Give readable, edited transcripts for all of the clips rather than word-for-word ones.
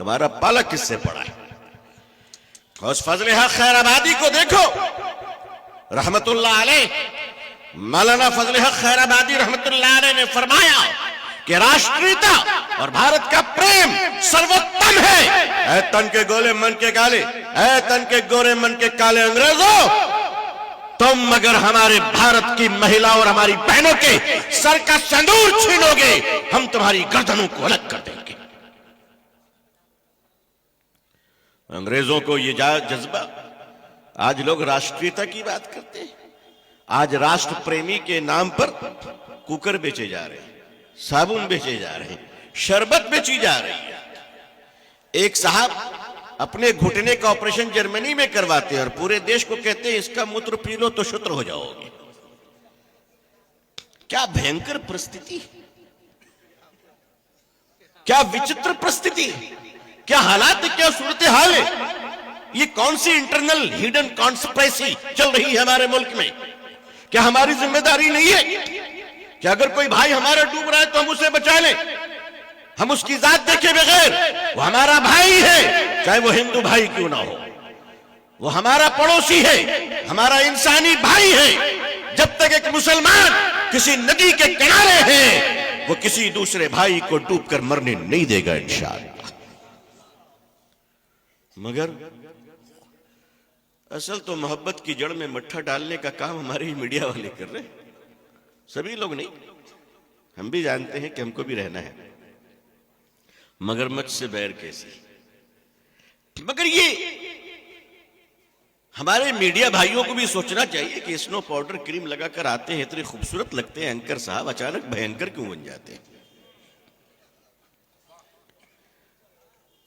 تمہارا پالا کس سے پڑا ہے؟ اس فضل حق خیر آبادی کو دیکھو، رحمت اللہ علیہ، مولانا فضل حق خیر آبادی رحمت اللہ علیہ نے فرمایا کہ راشٹریتا اور بھارت کا پریم سروتم ہے۔ اے تن کے گولے من کے کالے، اے تن کے گورے من کے کالے انگریزوں، تم اگر ہمارے بھارت کی مہیلا اور ہماری بہنوں کے سر کا سندور چھینو گے، ہم تمہاری گردنوں کو الگ کر دیں گے۔ انگریزوں کو یہ جذبہ، آج لوگ راشٹریتا کی بات کرتے ہیں، آج راشٹر پریمی کے نام پر کوکر بیچے جا رہے ہیں، صابن بیچے جا رہے ہیں، شربت بیچی جا رہی ہے۔ ایک صاحب اپنے گھٹنے کا آپریشن جرمنی میں کرواتے ہیں اور پورے دیش کو کہتے ہیں اس کا موتر پی لو تو شتر ہو جاؤ گے۔ کیا بھینکر پرستھتی، کیا وچتر پرستھتی، کیا حالات، کیا صورتحال ہے۔ یہ کون سی انٹرنل ہیڈن کانسپریسی چل رہی ہے ہمارے ملک میں؟ کیا ہماری ذمہ داری نہیں ہے کہ اگر کوئی بھائی ہمارا ڈوب رہا ہے تو ہم اسے بچا لیں؟ ہم اس کی ذات دیکھے بغیر، وہ ہمارا بھائی ہے، چاہے وہ ہندو بھائی کیوں نہ ہو، وہ ہمارا پڑوسی ہے، ہمارا انسانی بھائی ہے۔ جب تک ایک مسلمان کسی ندی کے کنارے ہے، وہ کسی دوسرے بھائی کو ڈوب کر مرنے نہیں دے گا انشاءاللہ۔ مگر اصل تو محبت کی جڑ میں مٹھا ڈالنے کا کام ہمارے ہی میڈیا والے کر رہے ہیں، سبھی لوگ نہیں۔ ہم بھی جانتے ہیں کہ ہم کو بھی رہنا ہے، مگرمچھ سے بیر کیسی۔ مگر یہ ہمارے میڈیا بھائیوں کو بھی سوچنا چاہیے کہ اسنو پاؤڈر کریم لگا کر آتے ہیں، اتنے خوبصورت لگتے ہیں اینکر صاحب، اچانک بھینکر کیوں بن جاتے ہیں؟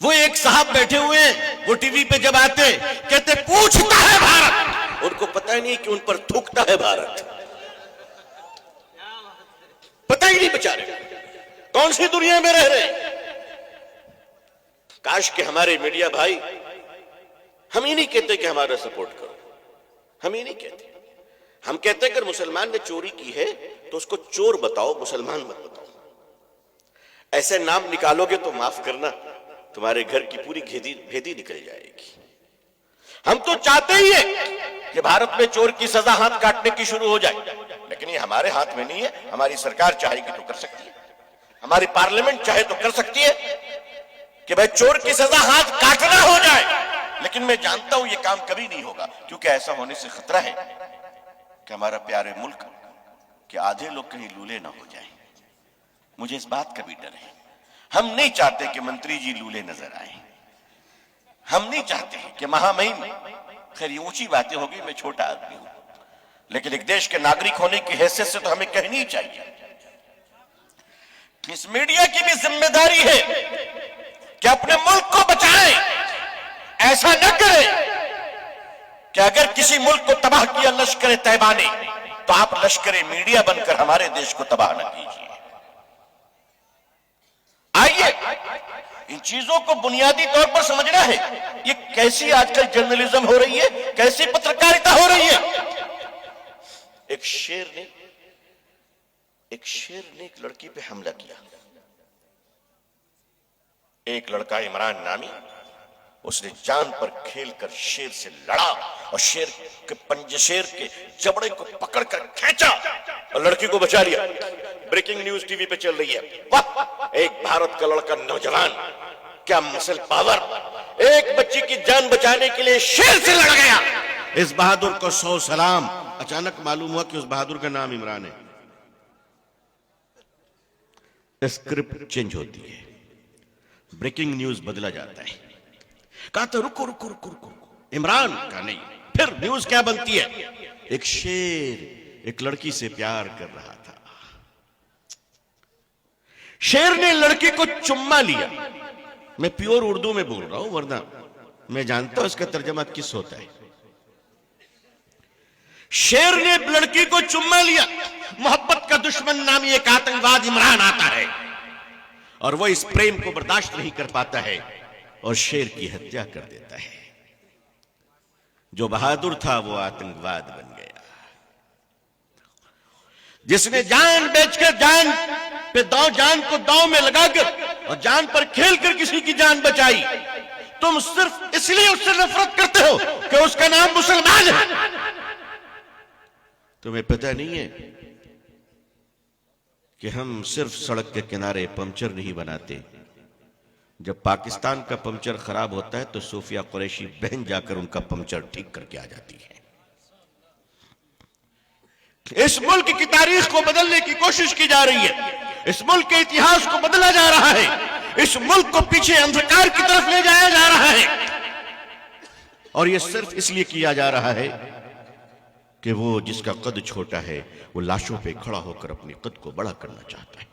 وہ ایک صاحب بیٹھے ہوئے ہیں، وہ ٹی وی پہ جب آتے کہتے پوچھتا ہے بھارت، ان کو پتہ ہی نہیں کہ ان پر تھوکتا ہے بھارت، پتہ ہی نہیں بیچارے کون سی دنیا میں رہ رہے ہیں۔ کاش کہ ہمارے میڈیا بھائی، ہم ہی نہیں کہتے کہ ہمارا سپورٹ کرو، ہم ہی نہیں کہتے، ہم کہتے اگر مسلمان نے چوری کی ہے تو اس کو چور بتاؤ، مسلمان مت بتاؤ۔ ایسے نام نکالو گے تو معاف کرنا، تمہارے گھر کی پوری بھیدی نکل جائے گی۔ ہم تو چاہتے ہی ہیں کہ بھارت میں چور کی سزا ہاتھ کاٹنے کی شروع ہو جائے، لیکن یہ ہمارے ہاتھ میں نہیں ہے۔ ہماری سرکار چاہے گی تو کر سکتی ہے، ہماری پارلیمنٹ چاہے تو کر سکتی ہے کہ بھائی چور کی سزا ہاتھ کاٹنا ہو جائے، لیکن میں جانتا ہوں یہ کام کبھی نہیں ہوگا، کیونکہ ایسا ہونے سے خطرہ ہے کہ ہمارا پیارے ملک کے آدھے لوگ کہیں لولے نہ ہو جائیں۔ مجھے اس بات کا بھی ڈر ہے۔ ہم نہیں چاہتے کہ منتری جی لولے نظر آئیں، ہم نہیں چاہتے کہ مہامہم، خیر یہ اونچی باتیں ہوگی، میں چھوٹا آدمی ہوں، لیکن ایک دیش کے ناگرک ہونے کی حیثیت سے تو ہمیں کہنی چاہیے۔ اس میڈیا کی بھی ذمہ داری ہے کہ اپنے ملک کو بچائیں، ایسا نہ کریں کہ اگر کسی ملک کو تباہ کیا لشکر طیبہ نے تو آپ لشکر میڈیا بن کر ہمارے دیش کو تباہ نہ کیجیے۔ آئیے ان چیزوں کو بنیادی طور پر سمجھنا ہے۔ یہ کیسی آج کل جرنلزم ہو رہی ہے، کیسی پترکاریتا ہو رہی ہے۔ ایک شیر نے ایک لڑکی پہ حملہ کیا، ایک لڑکا عمران نامی، اس نے جان پر کھیل کر شیر سے لڑا اور شیر کے جبڑے کو پکڑ کر کھینچا اور لڑکی کو بچا لیا۔ بریکنگ نیوز ٹی وی پہ چل رہی ہے، واہ ایک بھارت کا لڑکا نوجوان، کیا مسل پاور، ایک بچی کی جان بچانے کے لیے شیر سے لڑ گیا۔ اس بہادر کو 100 سلام۔ اچانک معلوم ہوا کہ اس بہادر کا نام عمران ہے۔ اسکرپٹ چینج ہوتی ہے، بریکنگ نیوز بدلا جاتا ہے۔ کہا تھا رکو رکو رکو رکو، عمران کا نہیں، پھر نیوز کیا بنتی ہے؟ ایک شیر ایک لڑکی سے پیار کر رہا تھا، شیر نے لڑکی کو چمہ لیا۔ میں پیور اردو میں بول رہا ہوں، ورنہ میں جانتا ہوں اس کا ترجمہ کس ہوتا ہے۔ شیر نے لڑکی کو چمہ لیا، محبت کا دشمن نامی ایک آتنکواد عمران آتا ہے اور وہ اس پریم کو برداشت نہیں کر پاتا ہے اور شیر کی ہتیا کر دیتا ہے۔ جو بہادر تھا وہ آتنکواد بن گیا۔ جس نے جان بیچ کر جان پہ جان کو داؤں میں لگا کر اور جان پر کھیل کر کسی کی جان بچائی، تم صرف اس لیے اس سے نفرت کرتے ہو کہ اس کا نام مسلمان ہے۔ تمہیں پتہ نہیں ہے کہ ہم صرف سڑک کے کنارے پنچر نہیں بناتے، جب پاکستان کا پنچر خراب ہوتا ہے تو صوفیہ قریشی بہن جا کر ان کا پنچر ٹھیک کر کے آ جاتی ہے۔ اس ملک کی تاریخ کو بدلنے کی کوشش کی جا رہی ہے، اس ملک کے اتہاس کو بدلا جا رہا ہے، اس ملک کو پیچھے اندھکار کی طرف لے جایا جا رہا ہے، اور یہ صرف اس لیے کیا جا رہا ہے کہ وہ جس کا قد چھوٹا ہے وہ لاشوں پہ کھڑا ہو کر اپنی قد کو بڑا کرنا چاہتا ہے۔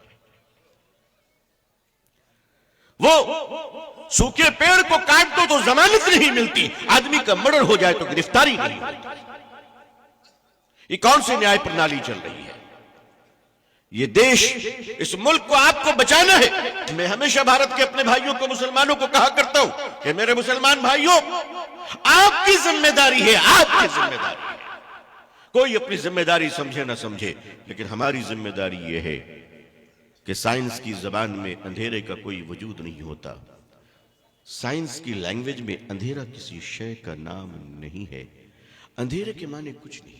وہ سوکھے پیڑ کو کاٹ دو تو ضمانت نہیں ملتی، آدمی کا مرڈر ہو جائے تو گرفتاری نہیں ہوتی۔ یہ کون سی نیائے پرنالی چل رہی ہے؟ یہ دیش، اس ملک کو آپ کو بچانا ہے۔ میں ہمیشہ بھارت کے اپنے بھائیوں کو، مسلمانوں کو کہا کرتا ہوں کہ میرے مسلمان بھائیوں، آپ کی ذمہ داری ہے، آپ کی ذمہ داری ہے۔ کوئی اپنی ذمہ داری سمجھے نہ سمجھے، لیکن ہماری ذمہ داری یہ ہے کہ سائنس کی زبان میں اندھیرے کا کوئی وجود نہیں ہوتا۔ سائنس کی لینگویج میں اندھیرا کسی شے کا نام نہیں ہے۔ اندھیرے کے معنی کچھ نہیں،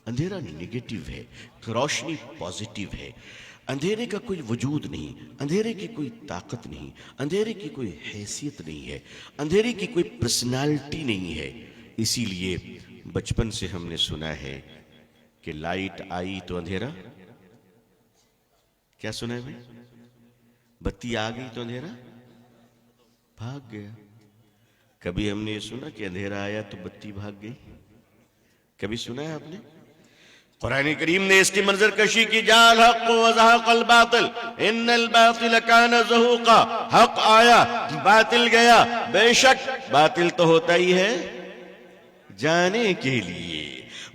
اندھیرا نیگیٹو ہے، روشنی پازیٹیو ہے۔ اندھیرے کا کوئی وجود نہیں، اندھیرے کی کوئی طاقت نہیں، اندھیرے کی کوئی حیثیت نہیں ہے، اندھیرے کی کوئی پرسنالٹی نہیں ہے۔ اسی لیے بچپن سے ہم نے سنا ہے کہ لائٹ آئی تو اندھیرا، کیا سنا ہے بھائی؟ بتی آ گئی تو اندھیرا بھاگ گیا۔ کبھی ہم نے یہ سنا کہ اندھیرا آیا تو بتی بھاگ گئی؟ کبھی سنا ہے آپ نے؟ قرآن کریم نے اس کی منظر کشی کی، جاء الحق وزهق الباطل ان الباطل كان زهوقا۔ حق آیا، باطل گیا۔ بے شک باطل تو ہوتا ہی ہے جانے کے لیے،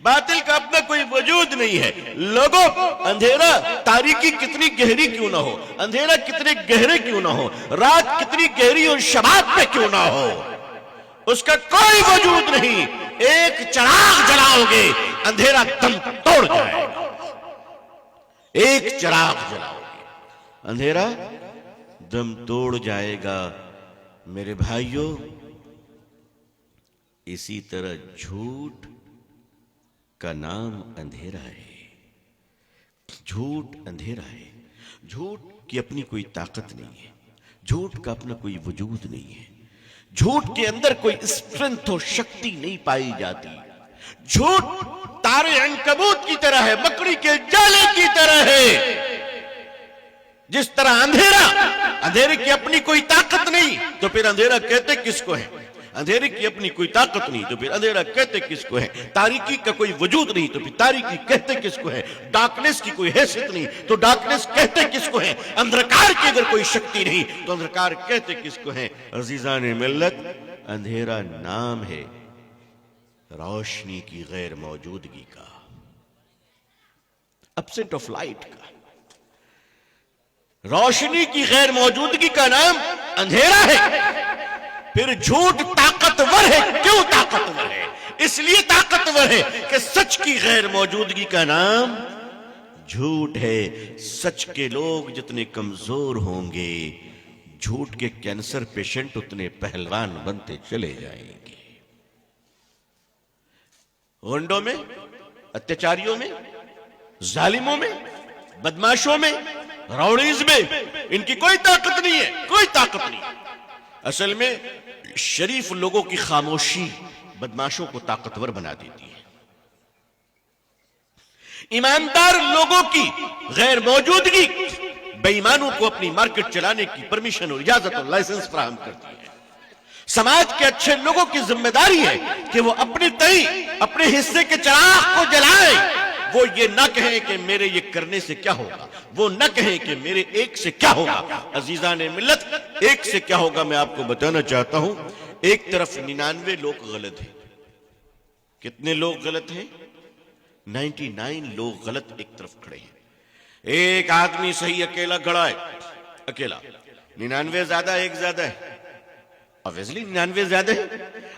باطل کا اپنا کوئی وجود نہیں ہے۔ لوگوں، اندھیرا، تاریکی کتنی گہری کیوں نہ ہو، اندھیرا کتنے گہرے کیوں نہ ہو، رات کتنی گہری اور شباب میں کیوں نہ ہو، اس کا کوئی وجود نہیں۔ ایک چراغ جلاؤ گے اندھیرا دم توڑ جائے گا۔ ایک چراغ جلاؤ گے اندھیرا دم توڑ جائے گا۔ میرے بھائیوں، اسی طرح جھوٹ کا نام اندھیرا ہے۔ جھوٹ اندھیرا ہے۔ جھوٹ کی اپنی کوئی طاقت نہیں ہے، جھوٹ کا اپنا کوئی وجود نہیں ہے، جھوٹ کے اندر کوئی اسٹرنتھ اور شکتی نہیں پائی جاتی۔ جھوٹ تارے عنکبوت کی طرح ہے، مکڑی کے جالے کی طرح ہے۔ جس طرح اندھیرا، اندھیرے کی اپنی کوئی طاقت نہیں تو پھر اندھیرا کہتے کس کو ہے؟ اندھیرے کی اپنی کوئی طاقت نہیں تو پھر اندھیرا کہتے کس کو ہے؟ تاریکی کا کوئی وجود نہیں تو پھر تاریکی کہتے کس کو ہے؟ ڈارکنیس کی کوئی حیثیت نہیں تو ڈارکنیس کہتے کس کو ہے؟ اندھکار کی اگر کوئی شکتی نہیں تو اندھکار کہتے کس کو ہے؟ عزیزان ملت، اندھیرا نام ہے روشنی کی غیر موجودگی کا، ایبسنٹ آف لائٹ کا۔ روشنی کی غیر موجودگی کا نام اندھیرا ہے۔ پھر جھوٹ طاقتور ہے۔ کیوں طاقتور ہے؟ اس لیے طاقتور ہے کہ سچ کی غیر موجودگی کا نام جھوٹ ہے۔ سچ کے لوگ جتنے کمزور ہوں گے، جھوٹ کے کینسر پیشنٹ اتنے پہلوان بنتے چلے جائیں گے۔ غنڈوں میں، اتیاچاریوں میں، ظالموں میں، بدماشوں میں، راؤڈیز میں ان کی کوئی طاقت نہیں ہے، کوئی طاقت نہیں۔ اصل میں شریف لوگوں کی خاموشی بدماشوں کو طاقتور بنا دیتی ہے۔ ایماندار لوگوں کی غیر موجودگی بے ایمانوں کو اپنی مارکیٹ چلانے کی پرمیشن اور اجازت اور لائسنس فراہم کرتی ہے۔ سماج کے اچھے لوگوں کی ذمہ داری ہے کہ وہ اپنی تئی، اپنے حصے کے چراغ کو جلائیں۔ وہ یہ نہ کہیں کہ میرے یہ کرنے سے کیا ہوگا، وہ نہ کہیں کہ میرے ایک سے کیا ہوگا۔ عزیزان ملت، ایک سے کیا ہوگا میں آپ کو بتانا چاہتا ہوں۔ ایک طرف 99 لوگ غلط ہیں۔ کتنے لوگ غلط ہیں؟ 99 لوگ غلط ایک طرف کھڑے ہیں۔ ایک آدمی صحیح اکیلا کھڑا ہے، اکیلا۔ 99 زیادہ، ایک زیادہ ہے، obviously 99 زیادہ ہے۔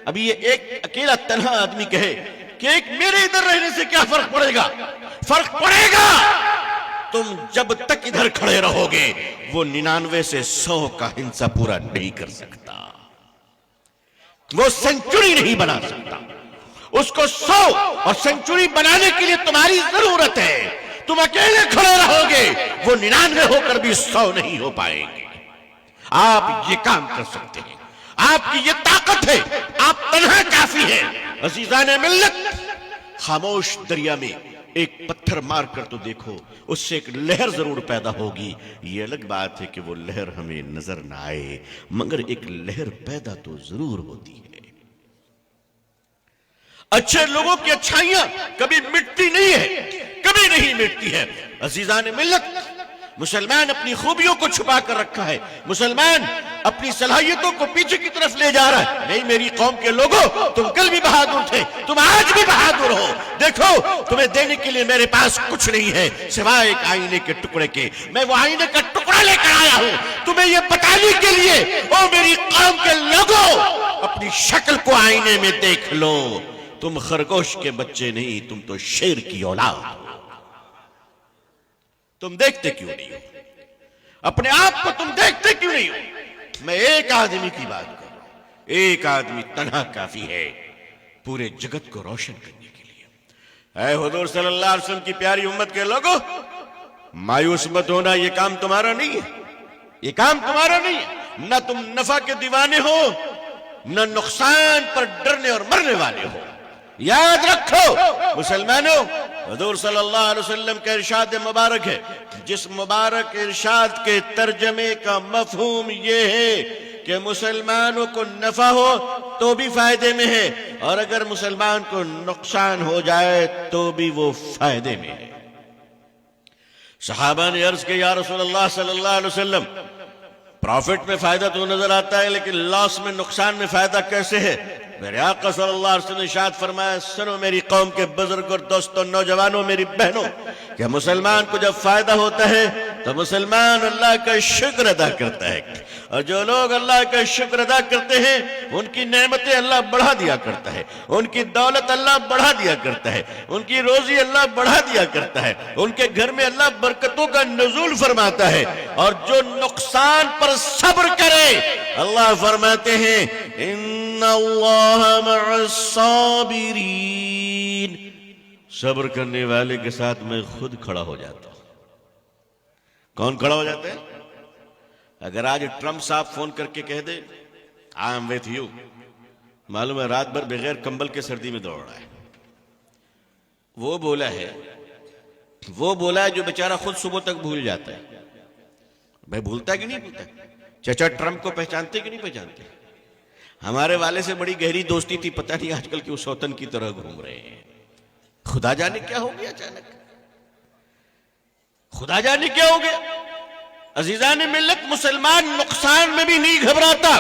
ابھی یہ ایک اکیلا تنہا آدمی کہے کہ ایک میرے ادھر رہنے سے کیا فرق پڑے گا؟ فرق پڑے گا۔ تم جب تک ادھر کھڑے رہو گے وہ 99 سے 100 کا ہنسا پورا نہیں کر سکتا، وہ سینچری نہیں بنا سکتا، اس کو 100 اور سینچری بنانے کے لیے تمہاری ضرورت ہے، تم اکیلے کھڑے رہو گے وہ 99 ہو کر بھی 100 نہیں ہو پائیں گے۔ آپ یہ کام کر سکتے ہیں، آپ کی یہ طاقت ہے، آپ تنہا کافی ہیں۔ عزیزان ملت، خاموش دریا میں ایک پتھر مار کر تو دیکھو، اس سے ایک لہر ضرور پیدا ہوگی، یہ الگ بات ہے کہ وہ لہر ہمیں نظر نہ آئے، مگر ایک لہر پیدا تو ضرور ہوتی ہے۔ اچھے لوگوں کی اچھائیاں کبھی مٹتی نہیں ہے، کبھی نہیں مٹتی ہے۔ عزیزان ملت، مسلمان اپنی خوبیوں کو چھپا کر رکھا ہے، مسلمان اپنی صلاحیتوں کو پیچھے کی طرف لے جا رہا ہے۔ نہیں میری قوم کے لوگوں، تم کل بھی بہادر تھے، تم آج بھی بہادر ہو۔ دیکھو تمہیں دینے کے لیے میرے پاس کچھ نہیں ہے سوائے ایک آئینے کے ٹکڑے کے، میں وہ آئینے کا ٹکڑا لے کر آیا ہوں تمہیں یہ بتانے کے لیے، او میری قوم کے لوگوں، اپنی شکل کو آئینے میں دیکھ لو، تم خرگوش کے بچے نہیں، تم تو شیر کی اولاد ہو۔ تم دیکھتے کیوں نہیں ہو اپنے آپ کو؟ تم دیکھتے کیوں نہیں ہو؟ میں ایک آدمی کی بات کر رہا ہوں، ایک آدمی تنہا کافی ہے پورے جگت کو روشن کرنے کے لیے۔ اے حضور صلی اللہ علیہ وسلم کی پیاری امت کے لوگوں، مایوس مت ہونا، یہ کام تمہارا نہیں ہے، یہ کام تمہارا نہیں ہے۔ نہ تم نفع کے دیوانے ہو، نہ نقصان پر ڈرنے اور مرنے والے ہو۔ یاد رکھو مسلمانوں، حضور صلی اللہ علیہ وسلم کا ارشاد مبارک ہے، جس مبارک ارشاد کے ترجمے کا مفہوم یہ ہے کہ مسلمانوں کو نفع ہو تو بھی فائدے میں ہے، اور اگر مسلمان کو نقصان ہو جائے تو بھی وہ فائدے میں ہے۔ صحابہ نے عرض کیا یا رسول اللہ صلی اللہ علیہ وسلم، پروفٹ میں فائدہ تو نظر آتا ہے لیکن لاس میں، نقصان میں فائدہ کیسے ہے؟ میرے آقا صلی اللہ علیہ وسلم نے ارشاد فرمایا، سنو میری قوم کے بزرگ اور دوستوں، نوجوانوں، میری بہنوں، کہ مسلمان کو جب فائدہ ہوتا ہے تو مسلمان اللہ کا شکر ادا کرتا ہے، اور جو لوگ اللہ کا شکر ادا کرتے ہیں ان کی نعمتیں اللہ بڑھا دیا کرتا ہے، ان کی دولت اللہ بڑھا دیا کرتا ہے، ان کی روزی اللہ بڑھا دیا کرتا ہے، ان کے گھر میں اللہ برکتوں کا نزول فرماتا ہے، اور جو نقصان پر صبر کرے اللہ فرماتے ہیں ان اللہ مع الصابرین، صبر کرنے والے کے ساتھ میں خود کھڑا ہو جاتا ہوں۔ کون کھڑا ہو جاتا ہے؟ اگر آج ٹرمپ صاحب فون کر کے کہہ دے I am with you، معلوم ہے رات بھر بغیر کمبل کے سردی میں دوڑ رہا ہے۔ وہ بولا ہے جو بیچارہ خود صبح تک بھول جاتا ہے۔ بھائی بھولتا ہے کہ نہیں بھولتا؟ چچا ٹرمپ کو پہچانتے کہ نہیں پہچانتے؟ ہمارے والے سے بڑی گہری دوستی تھی، پتہ نہیں آج کل کی اس سوتن کی طرح گھوم رہے ہیں۔ خدا جانے کیا ہو گیا اچانک، خدا جانے کیا ہو گیا۔ عزیزان ملت، مسلمان نقصان میں بھی نہیں گھبراتا،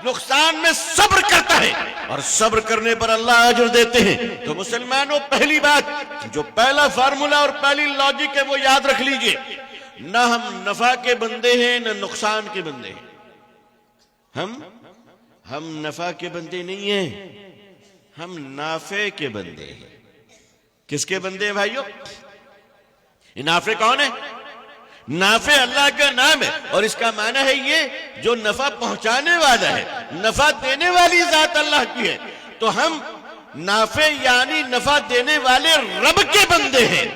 نقصان میں صبر کرتا ہے، اور صبر کرنے پر اللہ اجر دیتے ہیں۔ تو مسلمانوں، پہلی بات، جو پہلا فارمولا اور پہلی لاجک ہے وہ یاد رکھ لیجئے، نہ ہم نفع کے بندے ہیں نہ نقصان کے بندے ہیں۔ ہم نفع کے بندے نہیں ہیں، ہم نافع کے بندے ہیں۔ کس کے بندے ہیں بھائیو؟ نافع کون ہے؟ نافع اللہ کا نام ہے، اور اس کا معنی ہے یہ جو نفع پہنچانے والا ہے، نفع دینے والی ذات اللہ کی ہے۔ تو ہم نافع یعنی نفع دینے والے رب کے بندے ہیں،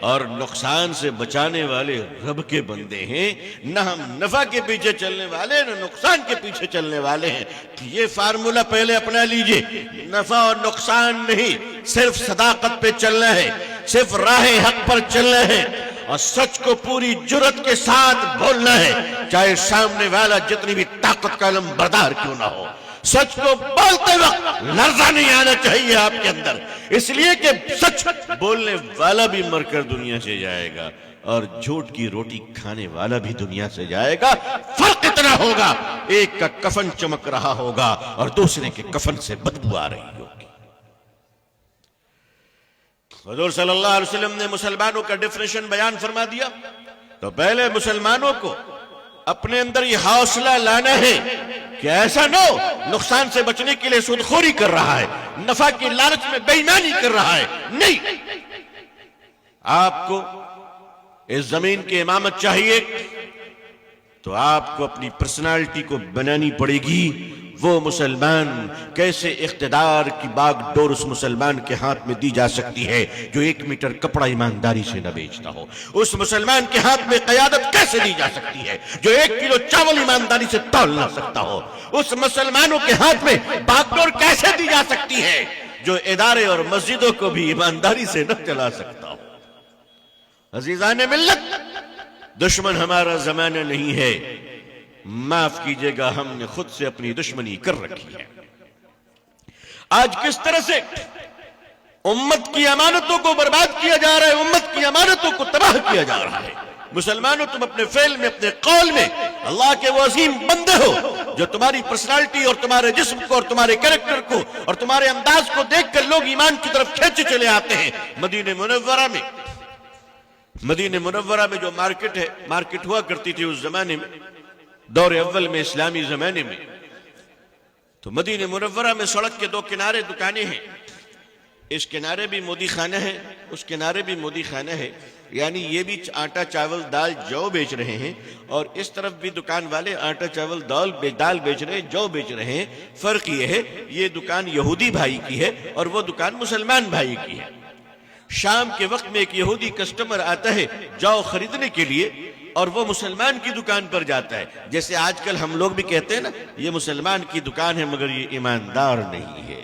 اور نقصان سے بچانے والے رب کے بندے ہیں۔ نہ ہم نفع کے پیچھے چلنے والے نہ نقصان کے پیچھے چلنے والے ہیں۔ یہ فارمولہ پہلے اپنا لیجئے، نفع اور نقصان نہیں، صرف صداقت پہ چلنا ہے، صرف راہ حق پر چلنا ہے، اور سچ کو پوری جرت کے ساتھ بولنا ہے، چاہے سامنے والا جتنی بھی طاقت کا علم بردار کیوں نہ ہو۔ سچ کو بولتے وقت لرزہ نہیں آنا چاہیے آپ کے اندر، اس لیے کہ سچ بولنے والا بھی مر کر دنیا سے جائے گا، اور جھوٹ کی روٹی کھانے والا بھی دنیا سے جائے گا۔ فرق اتنا ہوگا، ایک کا کفن چمک رہا ہوگا اور دوسرے کے کفن سے بدبو آ رہی ہوگی۔ حضور صلی اللہ علیہ وسلم نے مسلمانوں کا ڈیفینیشن بیان فرما دیا، تو پہلے مسلمانوں کو اپنے اندر یہ حوصلہ لانا ہے کہ ایسا نہ ہو نقصان سے بچنے کے لیے سودخوری کر رہا ہے، نفع کی لالچ میں بے ایمانی کر رہا ہے۔ نہیں، آپ کو اس زمین کی امامت چاہیے تو آپ کو اپنی پرسنالٹی کو بنانی پڑے گی. وہ مسلمان کیسے اقتدار کی باغ ڈور اس مسلمان کے ہاتھ میں دی جا سکتی ہے جو 1 میٹر کپڑا ایمانداری سے نہ بیچتا ہو؟ اس مسلمان کے ہاتھ میں قیادت کیسے دی جا سکتی ہے جو 1 کلو چاول ایمانداری سے تول نہ سکتا ہو؟ اس مسلمانوں کے ہاتھ میں باغ ڈور کیسے دی جا سکتی ہے جو ادارے اور مسجدوں کو بھی ایمانداری سے نہ چلا سکتا ہو؟ عزیزان ملت، دشمن ہمارا زمانہ نہیں ہے، معاف کیجئے گا، ہم نے خود سے اپنی دشمنی کر رکھی ہے. آج کس طرح سے امت کی امانتوں کو برباد کیا جا رہا ہے، امت کی امانتوں کو تباہ کیا جا رہا ہے. مسلمانوں، تم اپنے فعل میں، اپنے قول میں اللہ کے وہ عظیم بندے ہو جو تمہاری پرسنالٹی اور تمہارے جسم کو اور تمہارے کریکٹر کو اور تمہارے انداز کو دیکھ کر لوگ ایمان کی طرف کھینچے چلے آتے ہیں. مدینہ منورہ میں جو مارکیٹ ہوا کرتی تھی اس زمانے میں، دور اول میں، اسلامی زمانے میں، تو مدینہ منورہ میں سڑک کے 2 کنارے دکانیں ہیں. اس کنارے بھی مودی خانہ ہے، اس کنارے بھی مودی خانہ ہے. یعنی یہ بھی آٹا چاول دال جو بیچ رہے ہیں اور اس طرف بھی دکان والے آٹا چاول دال بیچ رہے ہیں، جو بیچ رہے ہیں. فرق یہ ہے یہ دکان یہودی بھائی کی ہے اور وہ دکان مسلمان بھائی کی ہے. شام کے وقت میں ایک یہودی کسٹمر آتا ہے جو خریدنے کے لیے اور وہ مسلمان کی دکان پر جاتا ہے. جیسے آج کل ہم لوگ بھی کہتے ہیں نا، یہ مسلمان کی دکان ہے مگر یہ ایماندار نہیں ہے.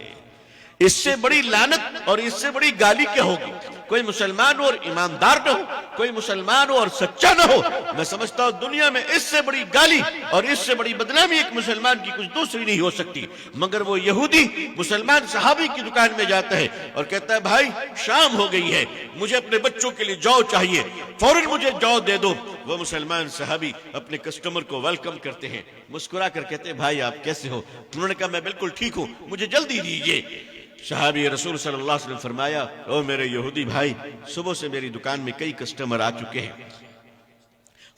اس سے بڑی لعنت اور اس سے بڑی گالی کیا ہوگی؟ کوئی مسلمان ہو اور ایماندار نہ ہو، کوئی مسلمان ہو اور سچا نہ ہو. میں سمجھتا ہوں دنیا میں اس سے بڑی گالی اور اس سے بڑی بدنامی ایک مسلمان کی کچھ دوسری نہیں ہو سکتی. مگر وہ یہودی مسلمان صحابی کی دکان میں جاتا ہے اور کہتا ہے بھائی شام ہو گئی ہے، مجھے اپنے بچوں کے لیے جو چاہیے، فوراً مجھے جو دے دو. وہ مسلمان صحابی اپنے کسٹمر کو ویلکم کرتے ہیں، مسکرا کر کہتے ہیں بھائی آپ کیسے ہو؟ انہوں نے کہا میں بالکل ٹھیک ہوں، مجھے جلدی دیجیے. صحابی رسول صلی اللہ علیہ وسلم فرمایا او میرے یہودی بھائی، صبح سے میری دکان میں کئی کسٹمر آ چکے ہیں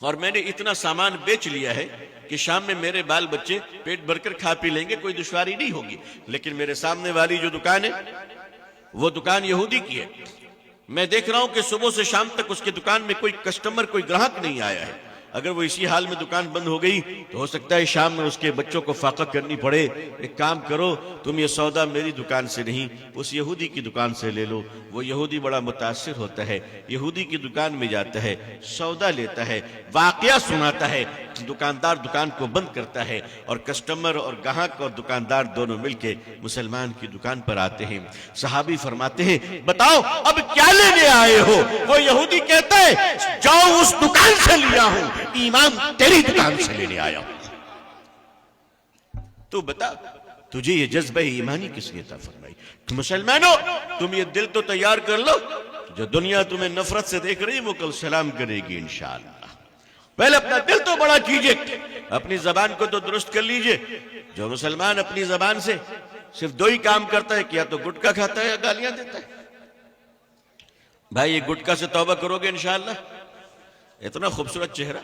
اور میں نے اتنا سامان بیچ لیا ہے کہ شام میں میرے بال بچے پیٹ بھر کر کھا پی لیں گے، کوئی دشواری نہیں ہوگی. لیکن میرے سامنے والی جو دکان ہے وہ دکان یہودی کی ہے. میں دیکھ رہا ہوں کہ صبح سے شام تک اس کی دکان میں کوئی کسٹمر، کوئی گراہک نہیں آیا ہے. اگر وہ اسی حال میں دکان بند ہو گئی تو ہو سکتا ہے شام میں اس کے بچوں کو فاقہ کرنی پڑے. ایک کام کرو، تم یہ سودا میری دکان سے نہیں اس یہودی کی دکان سے لے لو. وہ یہودی بڑا متاثر ہوتا ہے، یہودی کی دکان میں جاتا ہے، سودا لیتا ہے، واقعہ سناتا ہے. دکاندار دکان کو بند کرتا ہے اور کسٹمر اور گاہک اور دکاندار دونوں مل کے مسلمان کی دکان پر آتے ہیں. صحابی فرماتے ہیں بتاؤ اب کیا لینے آئے ہو؟ وہ یہودی کہتا ہے جاؤ اس دکان سے لیا ہوں، ایمان تیری دکان سے لینے آیا ہوں. تو بتا تجھے یہ جذبہ ایمانی کس نے عطا فرمائی؟ مسلمانوں تم یہ دل تو تیار کر لو، جو دنیا تمہیں نفرت سے دیکھ رہی وہ کل سلام کرے گی انشاءاللہ. پہلے اپنا دل تو بڑا کیجئے، اپنی زبان کو تو درست کر لیجئے. جو مسلمان اپنی زبان سے صرف 2 ہی کام کرتا ہے کہ یا تو گٹکا کھاتا ہے یا گالیاں دیتا ہے. بھائی یہ گٹکا سے توبہ کرو گے انشاءاللہ. اتنا خوبصورت چہرہ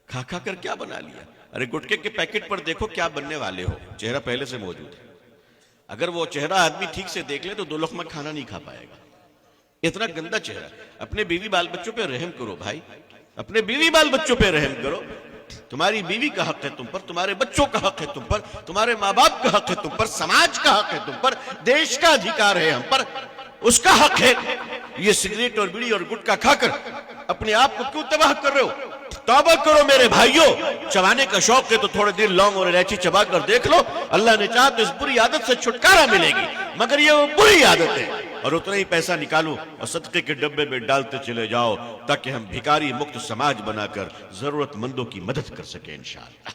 کھا کھا کر کیا بنا لیا؟ ارے گٹکے کے پیکٹ پر دیکھو کیا بننے والے ہو، چہرہ پہلے سے موجود ہے. اگر وہ چہرہ آدمی ٹھیک سے دیکھ لے تو 2 لقمہ کھانا نہیں کھا پائے گا. اتنا گندا چہرہ. اپنے بیوی بال بچوں پہ رحم کرو بھائی، اپنے بیوی بال بچوں پہ رحم کرو. تمہاری بیوی کا حق ہے تم پر، تمہارے بچوں کا حق ہے تم پر، تمہارے ماں باپ کا حق ہے تم پر، سماج کا حق ہے تم پر، دیش کا ادھیکار ہے ہم پر، اس کا حق ہے. یہ سگریٹ اور بیڑی اور گٹکا کھا کر اپنے آپ کو کیوں تباہ کر رہے ہو؟ توبہ کرو میرے بھائیوں. چبانے کا شوق ہے تو تھوڑے دن لونگ اور الائچی چبا کر دیکھ لو، اللہ نے چاہا تو اس بری عادت سے چھٹکارا ملے گی. مگر یہ وہ بری عادت ہے. اور اتنا ہی پیسہ نکالو اور صدقے کے ڈبے میں ڈالتے چلے جاؤ تاکہ ہم بھکاری مکت سماج بنا کر ضرورت مندوں کی مدد کر سکیں انشاءاللہ.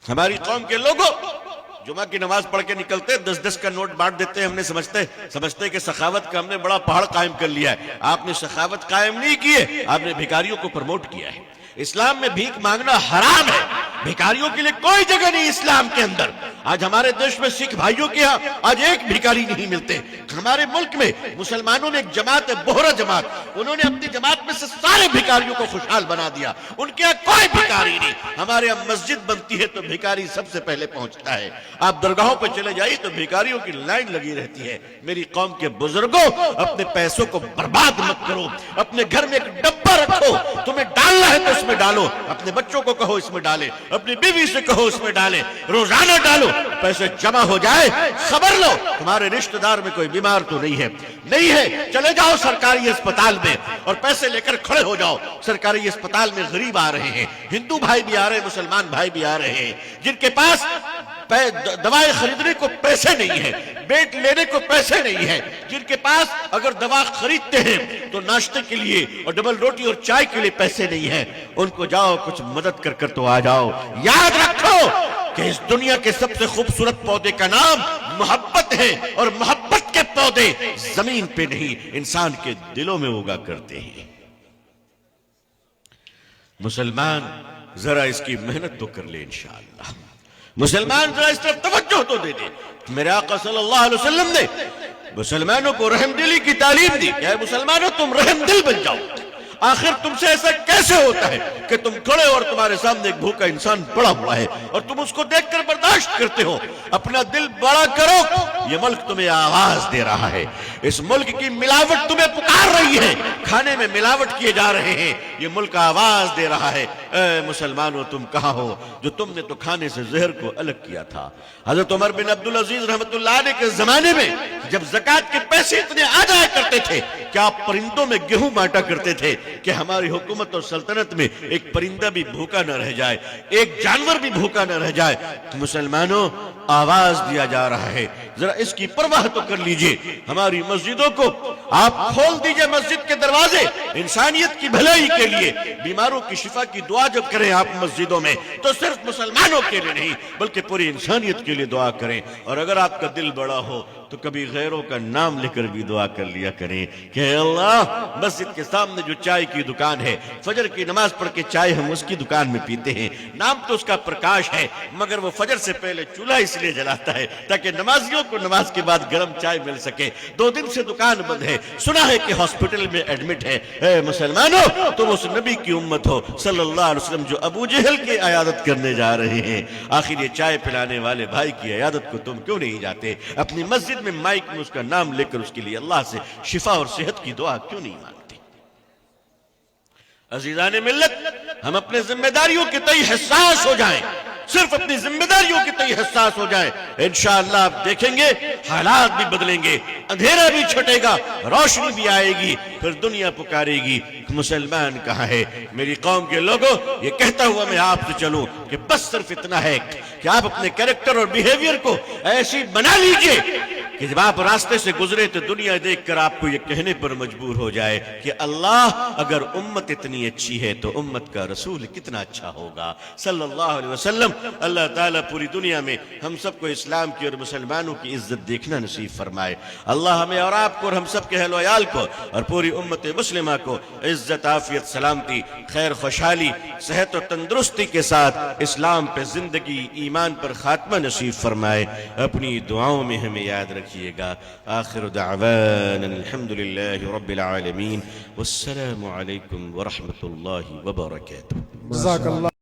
ہماری قوم کے لوگوں جمعہ کی نماز پڑھ کے نکلتے 10-10 کا نوٹ بانٹ دیتے ہیں. ہم نے سمجھتے کہ سخاوت کا ہم نے بڑا پہاڑ قائم کر لیا ہے. آپ نے سخاوت قائم نہیں کی ہے، آپ نے بھکاریوں کو پروموٹ کیا ہے. اسلام میں بھیک مانگنا حرام ہے، بھکاریوں کے لیے کوئی جگہ نہیں اسلام کے اندر. آج ہمارے دیش میں سکھ بھائیوں کے ہاں آج ایک بھکاری نہیں ملتے. ہمارے ملک میں مسلمانوں نے ایک جماعت ہے بہرہ جماعت, انہوں نے اپنی جماعت میں سے سارے بھکاریوں کو خوشحال بنا دیا. ان کے یہاں کوئی بھکاری نہیں. ہمارے یہاں مسجد بنتی ہے تو بھکاری سب سے پہلے پہنچتا ہے. آپ درگاہوں پہ چلے جائیے تو بھکاریوں کی لائن لگی رہتی ہے. میری قوم کے بزرگوں, اپنے پیسوں کو برباد مت کرو. اپنے گھر میں ایک ڈبہ رکھو, تمہیں ڈالنا ہے تو اس میں ڈالو. اپنے بچوں کو کہو اس میں ڈالے, اپنی بیوی سے کہو اس میں ڈالے. روزانہ ڈالو, پیسے جمع ہو جائے. خبر لو تمہارے رشتہ دار میں کوئی بیمار تو نہیں ہے. نہیں ہے, چلے جاؤ سرکاری اسپتال میں اور پیسے لے کر کھڑے ہو جاؤ. سرکاری اسپتال میں غریب آ رہے ہیں, ہندو بھائی بھی آ رہے ہیں, مسلمان بھائی بھی آ رہے ہیں, جن کے پاس دوائیں خریدنے کو پیسے نہیں ہیں, بیڈ لینے کو پیسے نہیں ہیں, جن کے پاس اگر دوا خریدتے ہیں تو ناشتے کے لیے اور ڈبل روٹی اور چائے کے لیے پیسے نہیں ہیں. ان کو جاؤ کچھ مدد کر تو آ جاؤ. یاد رکھو کہ اس دنیا کے سب سے خوبصورت پودے کا نام محبت ہے, اور محبت کے پودے زمین پہ نہیں انسان کے دلوں میں اگا کرتے ہیں. مسلمان ذرا اس کی محنت تو کر لے انشاءاللہ. مسلمان ذرا اس طرف توجہ تو دے دے. میرے آقا صلی اللہ علیہ وسلم نے مسلمانوں کو رحم دلی کی تعلیم دی کہ اے مسلمانوں تم رحم دل بن جاؤ. آخر تم سے ایسا کیسے ہوتا ہے کہ تم کھڑے اور تمہارے سامنے ایک بھوکا انسان پڑا ہوا ہے اور تم اس کو دیکھ کر برداشت کرتے ہو؟ اپنا دل بڑا کرو. یہ ملک تمہیں آواز دے رہا ہے, اس ملک کی ملاوٹ تمہیں پکار رہی ہے, کھانے میں ملاوٹ کیے جا رہے ہیں, یہ ملک آواز دے رہا ہے اے مسلمانوں تم کہاں ہو جو تم نے تو کھانے سے زہر کو الگ کیا تھا. حضرت عمر بن عبدالعزیز رحمت اللہ علیہ کے زمانے میں جب زکوٰۃ کے پیسے اتنے آ جایا کرتے تھے کہ آپ پرندوں میں گیہوں بانٹا کرتے تھے کہ ہماری حکومت اور سلطنت میں ایک پرندہ بھی بھوکا نہ رہ جائے, ایک جانور بھی بھوکا نہ رہ جائے. مسلمانوں آواز دیا جا رہا ہے, ذرا اس کی پرواہ تو کر لیجئے. ہماری مسجدوں کو آپ کھول دیجئے, مسجد کے دروازے انسانیت کی بھلائی کے لیے. بیماروں کی شفا کی دعا جب کریں آپ مسجدوں میں تو صرف مسلمانوں کے لیے نہیں بلکہ پوری انسانیت کے لیے دعا کریں. اور اگر آپ کا دل بڑا ہو تو کبھی غیروں کا نام لے کر بھی دعا کر لیا کریں کہ اے اللہ مسجد کے سامنے جو چائے کی دکان ہے, فجر کی نماز پڑھ کے چائے ہم اس کی دکان میں پیتے ہیں. نام تو اس کا پرکاش ہے مگر وہ فجر سے پہلے چولہا اس لیے جلاتا ہے تاکہ نمازیوں کو نماز کے بعد گرم چائے مل سکے. 2 دن سے دکان بند ہے, سنا ہے کہ ہاسپٹل میں ایڈمٹ ہے. اے مسلمانوں تم اس نبی کی امت ہو صلی اللہ علیہ وسلم جو ابو جہل کی عیادت کرنے جا رہے ہیں. آخر یہ چائے پلانے والے بھائی کی عیادت کو تم کیوں نہیں جاتے؟ اپنی مسجد میں مائک میں اس کا نام لے کر اس کے لیے اللہ سے شفا اور صحت کی دعا کیوں نہیں مانگتے؟ عزیزان ملت, ہم اپنے ذمہ داریوں کے تئیں حساس ہو جائیں, صرف اپنی ذمہ داریوں کے تئیں حساس ہو جائیں. انشاءاللہ آپ دیکھیں گے حالات بھی بدلیں گے, اندھیرا بھی چھٹے گا, روشنی بھی آئے گی, پھر دنیا پکارے گی مسلمان کہاں ہے؟ میری قوم کے لوگوں, یہ کہتا ہوا میں آپ سے چلوں کہ بس صرف اتنا ہے کہ آپ اپنے کریکٹر اور بیہیویئر کو ایسی بنا لیجئے کہ جب آپ راستے سے گزرے تو دنیا دیکھ کر آپ کو یہ کہنے پر مجبور ہو جائے کہ اللہ اگر امت اتنی اچھی ہے تو امت کا رسول کتنا اچھا ہوگا صلی اللہ علیہ وسلم. اللہ تعالیٰ پوری دنیا میں ہم سب کو اسلام کی اور مسلمانوں کی عزت دیکھنا نصیب فرمائے. اللہ ہمیں اور آپ کو اور ہم سب کے اہل و عیال کو اور پوری امت مسلمہ کو عزت, عافیت, سلامتی, خیر, خوشحالی, صحت و تندرستی کے ساتھ اسلام پہ زندگی, ایمان پر خاتمہ نصیب فرمائے. اپنی دعاؤں میں ہمیں یاد رکھیے گا. آخر دعوانا الحمدللہ رب العالمین والسلام علیکم ورحمۃ اللہ وبرکاتہ. جزاک اللہ.